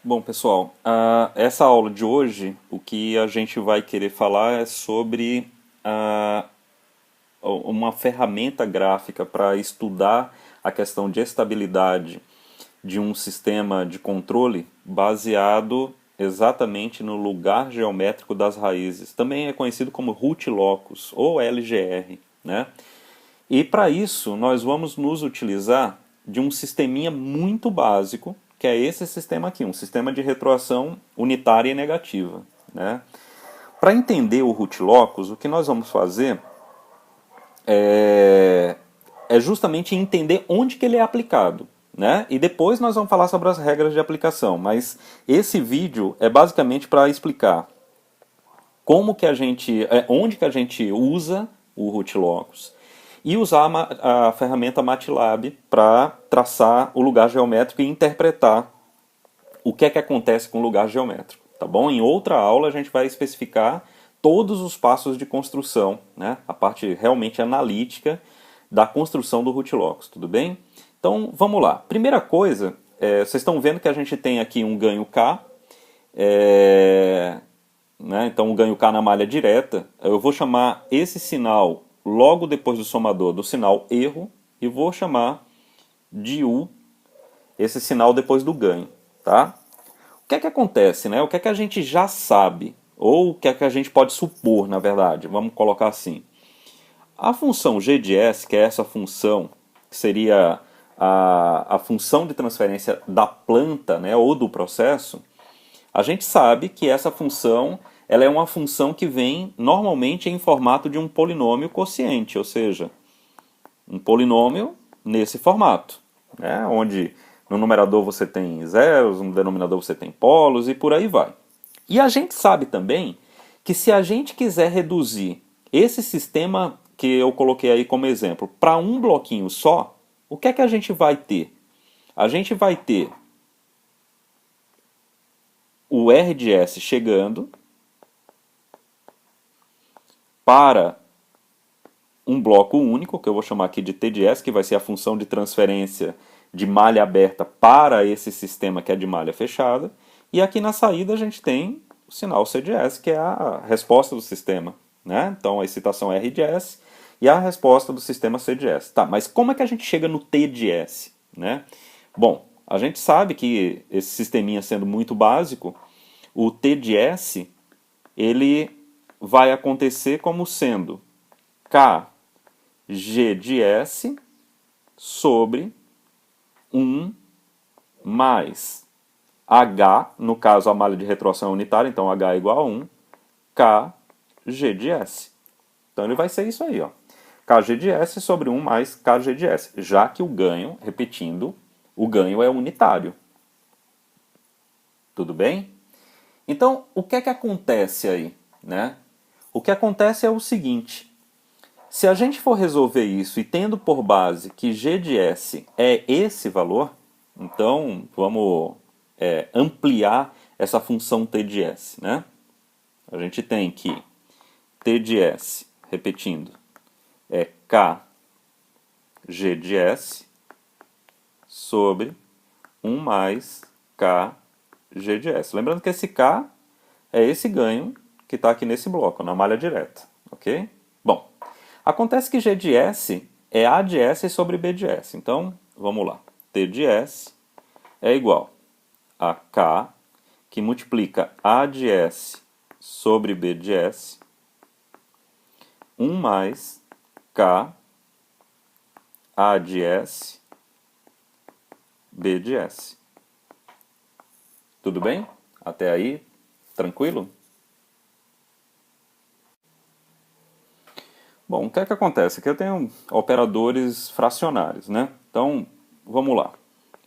Bom, pessoal, essa aula de hoje, o que a gente vai querer falar é sobre ah, uma ferramenta gráfica para estudar a questão de estabilidade de um sistema de controle baseado exatamente no lugar geométrico das raízes. Também é conhecido como root locus ou LGR, né? E para isso nós vamos nos utilizar de um sisteminha muito básico, que é esse sistema aqui, um sistema de retroação unitária e negativa, né? Para entender o root locus, o que nós vamos fazer é justamente entender onde que ele é aplicado, né? E depois nós vamos falar sobre as regras de aplicação, mas esse vídeo é basicamente para explicar como que a gente, onde que a gente usa o root locus e usar a ferramenta MATLAB para traçar o lugar geométrico e interpretar o que é que acontece com o lugar geométrico, tá bom? Em outra aula a gente vai especificar todos os passos de construção, né? A parte realmente analítica da construção do root locus, tudo bem? Então vamos lá. Primeira coisa, vocês estão vendo que a gente tem aqui um ganho K, né? Então um ganho K na malha direta. Eu vou chamar esse sinal logo depois do somador do sinal erro e vou chamar de U esse sinal depois do ganho, tá? O que é que acontece, né? O que é que a gente já sabe? Ou o que é que a gente pode supor, na verdade? Vamos colocar assim. A função g de s, que é essa função, que seria a função de transferência da planta, né, ou do processo, a gente sabe que essa função ela é uma função que vem normalmente em formato de um polinômio quociente, ou seja, um polinômio nesse formato, né, onde no numerador você tem zeros, no denominador você tem polos e por aí vai. E a gente sabe também que se a gente quiser reduzir esse sistema que eu coloquei aí como exemplo para um bloquinho só, o que é que a gente vai ter? A gente vai ter o R de S chegando para um bloco único, que eu vou chamar aqui de T de S, que vai ser a função de transferência de malha aberta para esse sistema que é de malha fechada. E aqui na saída a gente tem o sinal C de S, que é a resposta do sistema, né? Então a excitação R de S e a resposta do sistema C de S. Tá, mas como é que a gente chega no T de S, né? Bom, a gente sabe que esse sisteminha sendo muito básico, o T de S ele vai acontecer como sendo K G de S sobre 1 mais H, no caso a malha de retroação é unitária, então H é igual a 1, K G de S. Então ele vai ser isso aí, ó. Kg de S sobre 1 mais Kg de S, já que o ganho, repetindo, o ganho é unitário. Tudo bem? Então, o que é que acontece aí, né? O que acontece é o seguinte: se a gente for resolver isso e tendo por base que g de s é esse valor, então vamos ampliar essa função t de s, né? A gente tem que t de s, repetindo, é k g de s sobre 1 mais k g de s. Lembrando que esse k é esse ganho que está aqui nesse bloco, na malha direta, ok? Bom, acontece que g de s é a de s sobre b de s. Então, vamos lá. T de s é igual a k, que multiplica a de s sobre b de s, 1 mais k a de s b de s. Tudo bem? Até aí, tranquilo? Bom, o que é que acontece? Aqui eu tenho operadores fracionários, né? Então, vamos lá.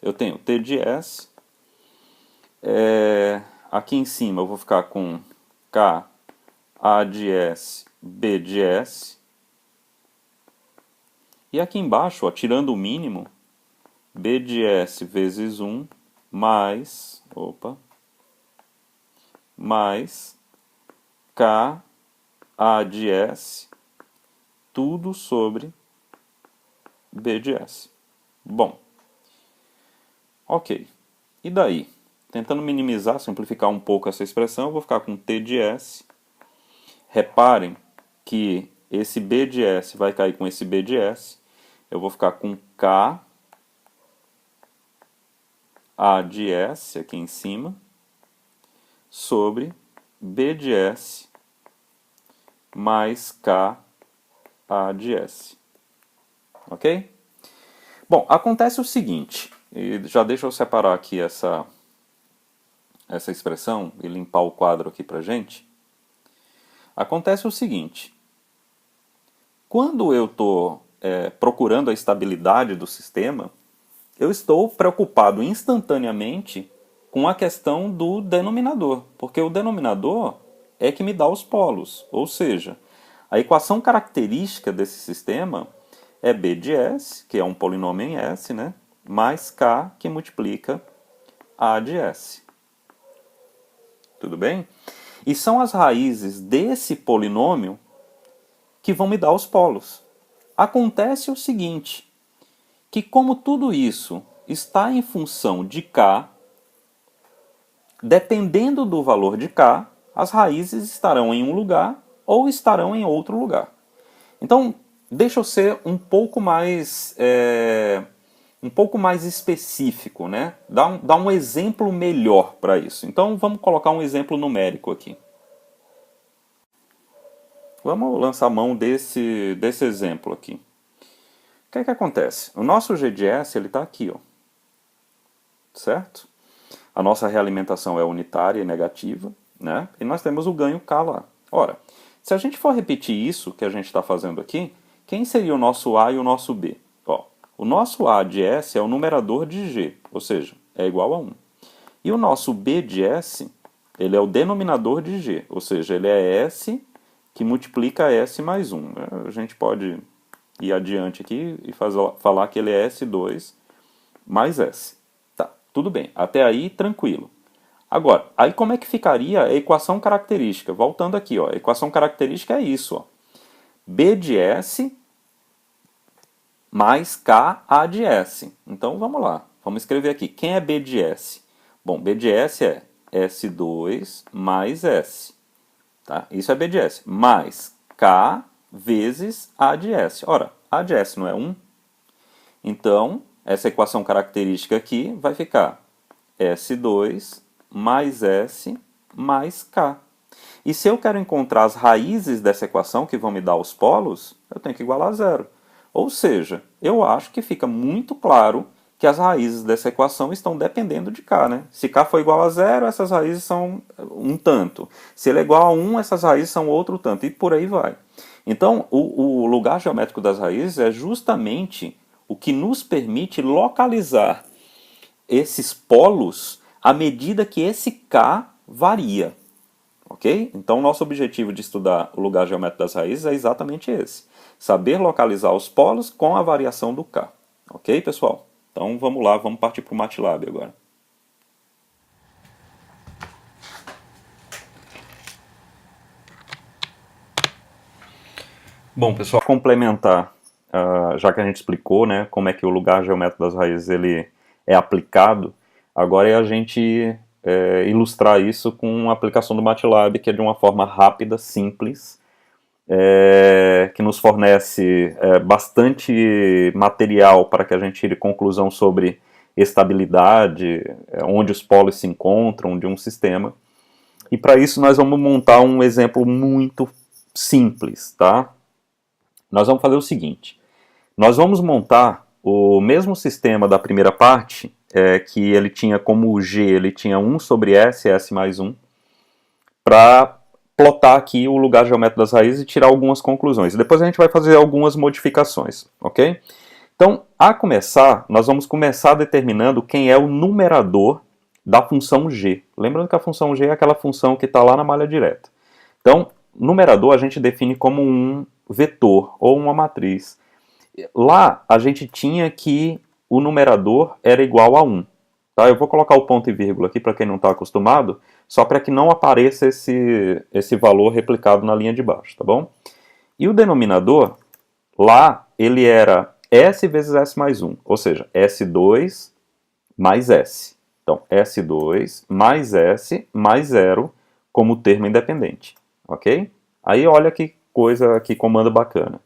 Eu tenho T de S. Aqui em cima eu vou ficar com K, A de S, B de S. E aqui embaixo, ó, tirando o mínimo, B de S vezes 1 mais, mais K, A de S, tudo sobre B de S. Bom, ok. E daí? Tentando minimizar, simplificar um pouco essa expressão, eu vou ficar com T de S. Reparem que esse B de S vai cair com esse B de S. Eu vou ficar com K A de S aqui em cima sobre B de S mais K A de S. Ok? Bom, acontece o seguinte, e já deixa eu separar aqui essa expressão e limpar o quadro aqui pra gente. Acontece o seguinte, quando eu estou procurando a estabilidade do sistema, eu estou preocupado instantaneamente com a questão do denominador, porque o denominador é que me dá os polos, ou seja, a equação característica desse sistema é B de S, que é um polinômio em S, né, mais K, que multiplica A de S. Tudo bem? E são as raízes desse polinômio que vão me dar os polos. Acontece o seguinte, que como tudo isso está em função de K, dependendo do valor de K, as raízes estarão em um lugar ou estarão em outro lugar. Então, deixa eu ser um pouco mais específico, né? Dá um exemplo melhor para isso. Então, vamos colocar um exemplo numérico aqui. Vamos lançar a mão desse exemplo aqui. O que é que acontece? O nosso G de S está aqui, ó. Certo? A nossa realimentação é unitária e negativa, né? E nós temos o ganho K lá. Ora, se a gente for repetir isso que a gente está fazendo aqui, quem seria o nosso A e o nosso B? Ó, o nosso A de S é o numerador de G, ou seja, é igual a 1. E o nosso B de S, ele é o denominador de G, ou seja, ele é S que multiplica S mais 1. A gente pode ir adiante aqui e falar que ele é S2 mais S. Tá, tudo bem. Até aí, tranquilo. Agora, aí como é que ficaria a equação característica? Voltando aqui, ó, a equação característica é isso, ó. B de S mais K A de S. Então, vamos lá. Vamos escrever aqui. Quem é B de S? Bom, B de S é S2 mais S. Tá? Isso é B de S. Mais K vezes A de S. Ora, A de S não é 1? Então, essa equação característica aqui vai ficar S2 mais S mais K. E se eu quero encontrar as raízes dessa equação, que vão me dar os polos, eu tenho que igualar a zero. Ou seja, eu acho que fica muito claro que as raízes dessa equação estão dependendo de K, né? Se K for igual a zero, essas raízes são um tanto. Se ele é igual a 1, essas raízes são outro tanto. E por aí vai. Então, o lugar geométrico das raízes é justamente o que nos permite localizar esses polos à medida que esse K varia. Ok? Então, nosso objetivo de estudar o lugar geométrico das raízes é exatamente esse. Saber localizar os polos com a variação do K. Ok, pessoal? Então, vamos lá, vamos partir para o MATLAB agora. Bom, pessoal, complementar, já que a gente explicou, né, como é que o lugar geométrico das raízes ele é aplicado, agora é a gente ilustrar isso com uma aplicação do MATLAB, que é de uma forma rápida, simples, que nos fornece bastante material para que a gente tire conclusão sobre estabilidade, onde os polos se encontram de um sistema. E para isso nós vamos montar um exemplo muito simples, tá? Nós vamos fazer o seguinte, nós vamos montar o mesmo sistema da primeira parte, que ele tinha como G, ele tinha 1 sobre S, S mais 1, para plotar aqui o lugar geométrico das raízes e tirar algumas conclusões. Depois a gente vai fazer algumas modificações, ok? Então, a começar, nós vamos começar determinando quem é o numerador da função G. Lembrando que a função G é aquela função que está lá na malha direta. Então, numerador a gente define como um vetor ou uma matriz. Lá a gente tinha que o numerador era igual a 1. Tá? Eu vou colocar o ponto e vírgula aqui para quem não está acostumado, só para que não apareça esse valor replicado na linha de baixo, tá bom? E o denominador, lá ele era S vezes S mais 1, ou seja, S2 mais S. Então, S2 mais S mais 0 como termo independente, ok? Aí olha que coisa, que comando bacana.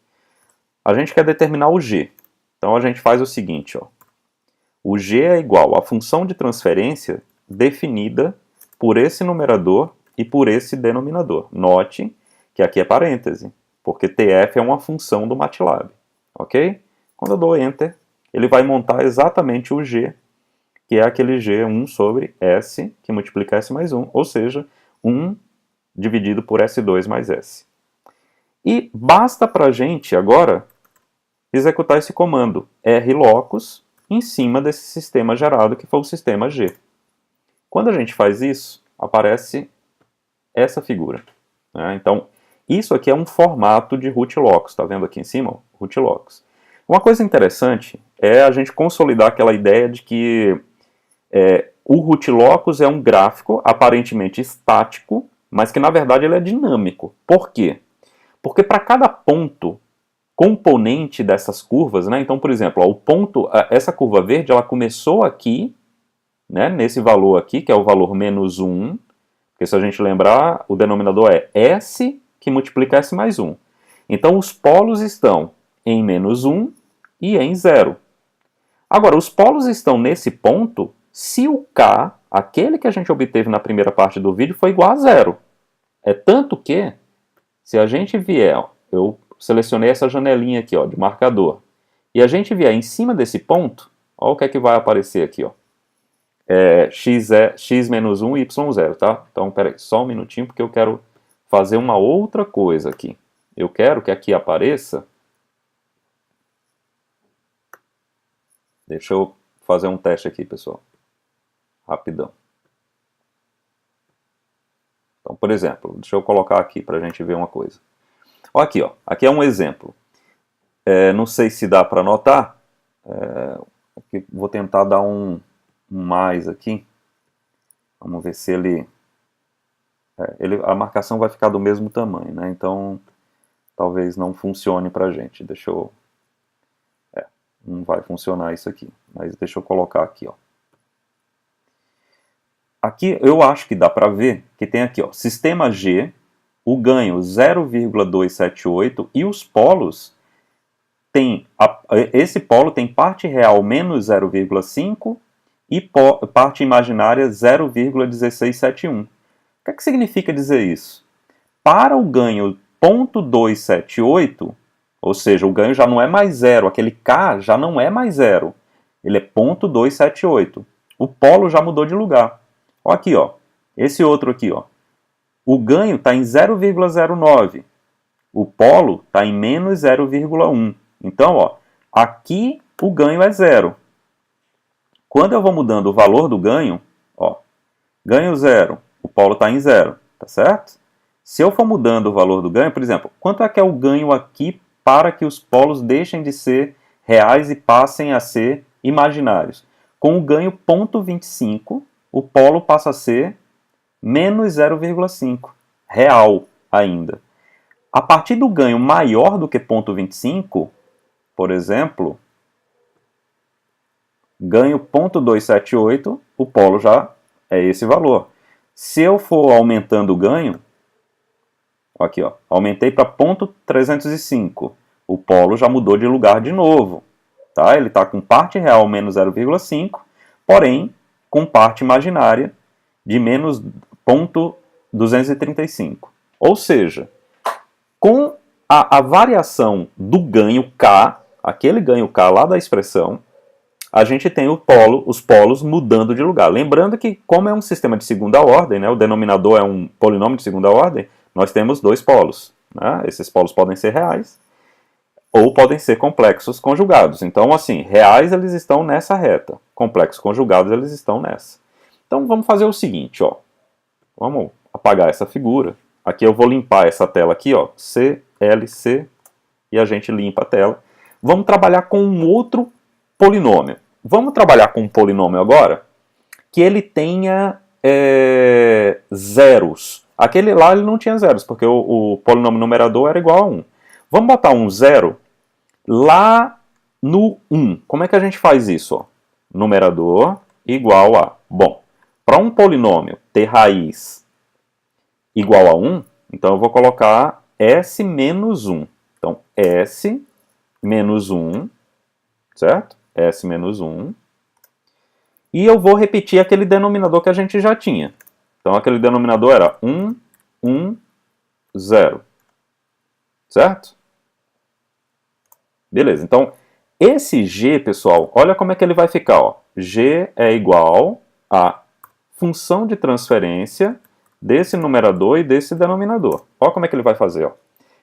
A gente quer determinar o G. Então a gente faz o seguinte, ó. O G é igual à função de transferência definida por esse numerador e por esse denominador. Note que aqui é parêntese, porque TF é uma função do MATLAB, ok? Quando eu dou Enter, ele vai montar exatamente o G, que é aquele G 1 sobre S, que multiplica S mais 1, ou seja, 1 dividido por S2 mais S. E basta para a gente agora executar esse comando rlocus em cima desse sistema gerado, que foi o sistema G. Quando a gente faz isso, aparece essa figura, né? Então, isso aqui é um formato de root locus, está vendo aqui em cima? Root locus. Uma coisa interessante é a gente consolidar aquela ideia de que o root locus é um gráfico aparentemente estático, mas que na verdade ele é dinâmico. Por quê? Porque para cada ponto componente dessas curvas, né? Então, por exemplo, ó, o ponto, essa curva verde, ela começou aqui, né, nesse valor aqui, que é o valor menos 1, porque se a gente lembrar, o denominador é S que multiplica S mais 1. Então, os polos estão em menos 1 e em 0. Agora, os polos estão nesse ponto se o K, aquele que a gente obteve na primeira parte do vídeo, foi igual a 0. É tanto que, se a gente vier, ó, eu selecionei essa janelinha aqui, ó, de marcador, e a gente vier em cima desse ponto, ó, o que é que vai aparecer aqui, ó. X menos 1 e Y0, tá? Então, peraí, só um minutinho, porque eu quero fazer uma outra coisa aqui. Eu quero que aqui apareça... Deixa eu fazer um teste aqui, pessoal. Rapidão. Então, por exemplo, deixa eu colocar aqui para a gente ver uma coisa. Ó, aqui, ó. Aqui é um exemplo. Não sei se dá para notar. Vou tentar dar um mais aqui. Vamos ver se a marcação vai ficar do mesmo tamanho, né? Então, talvez não funcione para a gente. Deixa eu... não vai funcionar isso aqui. Mas deixa eu colocar aqui, ó. Aqui eu acho que dá para ver que tem aqui, ó, sistema G, o ganho 0,278 e os polos tem esse polo tem parte real menos 0,5 e parte imaginária 0,1671. O que é que significa dizer isso? Para o ganho 0,278, ou seja, o ganho já não é mais 0, aquele K já não é mais 0, ele é 0,278. O polo já mudou de lugar. Ó, aqui, ó, esse outro aqui, ó. O ganho está em 0,09. O polo está em menos 0,1. Então, ó, aqui o ganho é 0. Quando eu vou mudando o valor do ganho, ó, ganho 0, o polo está em 0, tá certo? Se eu for mudando o valor do ganho, por exemplo, quanto é que é o ganho aqui para que os polos deixem de ser reais e passem a ser imaginários? Com o ganho 0,25, o polo passa a ser menos 0,5, real ainda. A partir do ganho maior do que 0,25, por exemplo, ganho 0,278, o polo já é esse valor. Se eu for aumentando o ganho, aqui, ó, aumentei para 0,305, o polo já mudou de lugar de novo. Tá? Ele está com parte real menos 0,5, porém com parte imaginária de menos 0,235. Ou seja, com a variação do ganho K, aquele ganho K lá da expressão, a gente tem os polos mudando de lugar. Lembrando que, como é um sistema de segunda ordem, né, o denominador é um polinômio de segunda ordem, nós temos dois polos. Né? Esses polos podem ser reais ou podem ser complexos conjugados. Então, assim, reais eles estão nessa reta, complexos conjugados eles estão nessa. Então, vamos fazer o seguinte, ó. Vamos apagar essa figura. Aqui eu vou limpar essa tela aqui, ó, CLC, e a gente limpa a tela. Vamos trabalhar com um outro polinômio. Vamos trabalhar com um polinômio agora que ele tenha zeros. Aquele lá ele não tinha zeros, porque o polinômio numerador era igual a 1. Vamos botar um zero lá no 1. Como é que a gente faz isso? Ó? Numerador igual a... Bom, para um polinômio ter raiz igual a 1, então eu vou colocar S menos 1. Então, S menos 1, certo? S menos 1. E eu vou repetir aquele denominador que a gente já tinha. Então, aquele denominador era 1, 1, 0. Certo? Beleza. Então, esse G, pessoal, olha como é que ele vai ficar. Ó. G é igual a função de transferência desse numerador e desse denominador. Olha como é que ele vai fazer. Ó.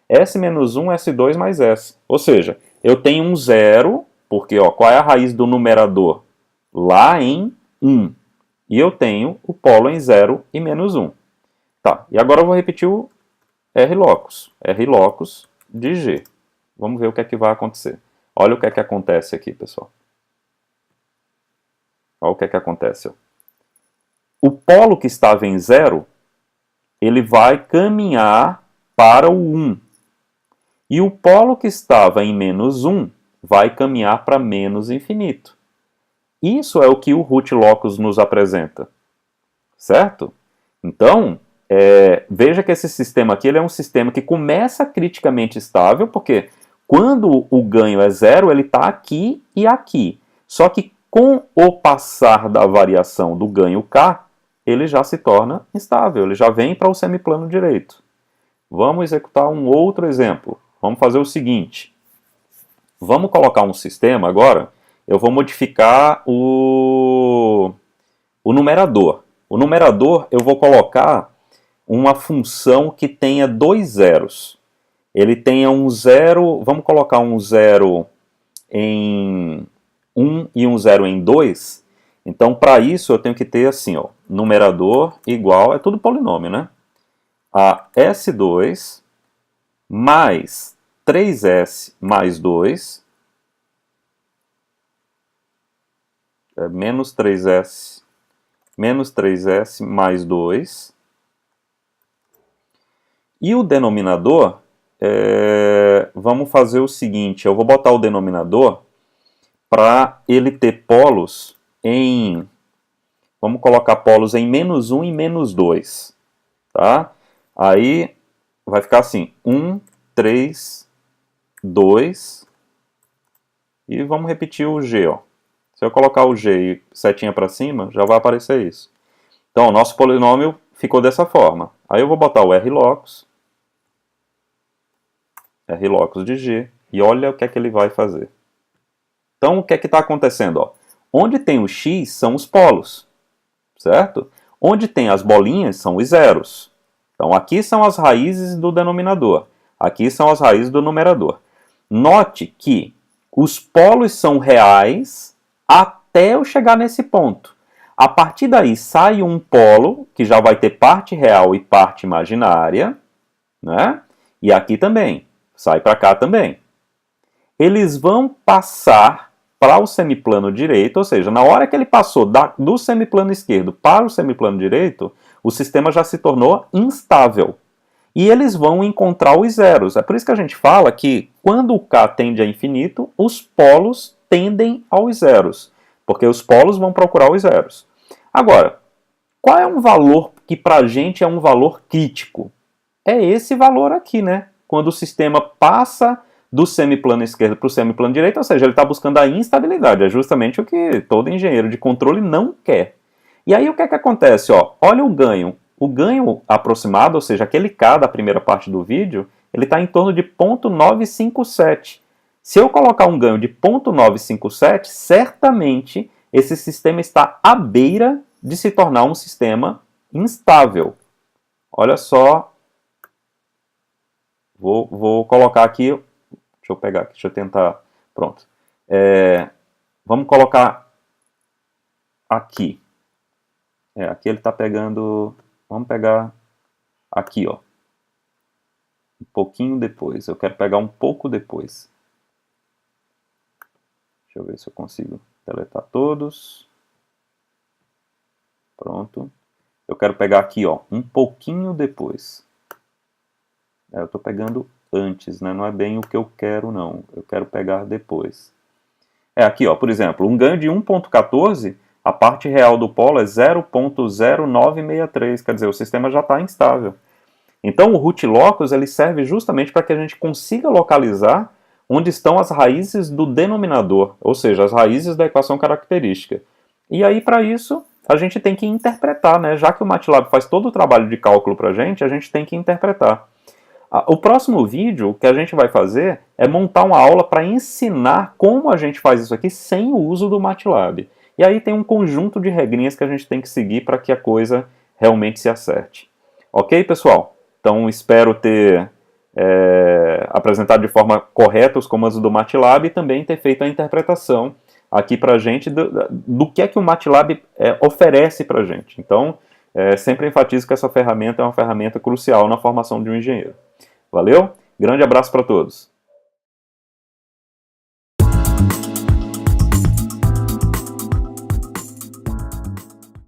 S menos 1, S2 mais S. Ou seja, eu tenho um zero, porque ó, qual é a raiz do numerador? Lá em 1. E eu tenho o polo em 0 e menos 1. Tá, e agora eu vou repetir o R locus. R locus de G. Vamos ver o que é que vai acontecer. Olha o que é que acontece aqui, pessoal. Olha o que é que acontece. Ó. O polo que estava em 0, ele vai caminhar para o 1. E o polo que estava em menos 1 vai caminhar para menos infinito. Isso é o que o root locus nos apresenta. Certo? Então, veja que esse sistema aqui ele é um sistema que começa criticamente estável, porque quando o ganho é 0, ele está aqui e aqui. Só que com o passar da variação do ganho K, ele já se torna instável, ele já vem para o semiplano direito. Vamos executar um outro exemplo. Vamos fazer o seguinte. Vamos colocar um sistema agora. Eu vou modificar o numerador. O numerador eu vou colocar uma função que tenha dois zeros. Ele tenha um zero, vamos colocar um zero em 1 e um zero em 2. Então, para isso, eu tenho que ter assim, ó, numerador igual, é tudo polinômio, né? A S2 mais 3S mais 2, menos 3S mais 2. E o denominador, vamos fazer o seguinte, eu vou botar o denominador para ele ter polos em, vamos colocar polos em menos 1 e menos 2, tá? Aí vai ficar assim, 1, 3, 2, e vamos repetir o G, ó. Se eu colocar o G e setinha para cima, já vai aparecer isso. Então, o nosso polinômio ficou dessa forma. Aí eu vou botar o R locus de G, e olha o que é que ele vai fazer. Então, o que é que está acontecendo? Ó? Onde tem o X são os polos, certo? Onde tem as bolinhas são os zeros. Então, aqui são as raízes do denominador, aqui são as raízes do numerador. Note que os polos são reais até eu chegar nesse ponto. A partir daí sai um polo, que já vai ter parte real e parte imaginária, né? E aqui também, sai para cá também. Eles vão passar para o semiplano direito, ou seja, na hora que ele passou do semiplano esquerdo para o semiplano direito, o sistema já se tornou instável. E eles vão encontrar os zeros. É por isso que a gente fala que quando o K tende a infinito, os polos tendem aos zeros, porque os polos vão procurar os zeros. Agora, qual é um valor que para a gente é um valor crítico? É esse valor aqui, né? Quando o sistema passa do semiplano esquerdo para o semiplano direito, ou seja, ele está buscando a instabilidade. É justamente o que todo engenheiro de controle não quer. E aí o que é que acontece? Ó, olha o ganho. O ganho aproximado, ou seja, aquele K da primeira parte do vídeo, ele está em torno de 0,957. Se eu colocar um ganho de 0,957, certamente esse sistema está à beira de se tornar um sistema instável. Olha só, vou colocar aqui, deixa eu pegar aqui, deixa eu tentar, pronto. Vamos colocar aqui. Aqui ele está pegando, vamos pegar aqui, ó. Um pouquinho depois, eu quero pegar um pouco depois. Deixa eu ver se eu consigo deletar todos. Pronto. Eu quero pegar aqui, ó, um pouquinho depois. Eu estou pegando antes, né? Não é bem o que eu quero, não. Eu quero pegar depois. Aqui, ó, por exemplo, um ganho de 1,14 A parte real do polo é 0,0963, quer dizer, o sistema já está instável. Então o root locus ele serve justamente para que a gente consiga localizar onde estão as raízes do denominador, ou seja, as raízes da equação característica. E aí, para isso, a gente tem que interpretar, né? Já que o MATLAB faz todo o trabalho de cálculo para a gente tem que interpretar. O próximo vídeo que a gente vai fazer é montar uma aula para ensinar como a gente faz isso aqui sem o uso do MATLAB. E aí tem um conjunto de regrinhas que a gente tem que seguir para que a coisa realmente se acerte. Ok, pessoal? Então espero ter apresentado de forma correta os comandos do MATLAB e também ter feito a interpretação aqui para a gente do que é que o MATLAB oferece para a gente. Então, sempre enfatizo que essa ferramenta é uma ferramenta crucial na formação de um engenheiro. Valeu? Grande abraço para todos.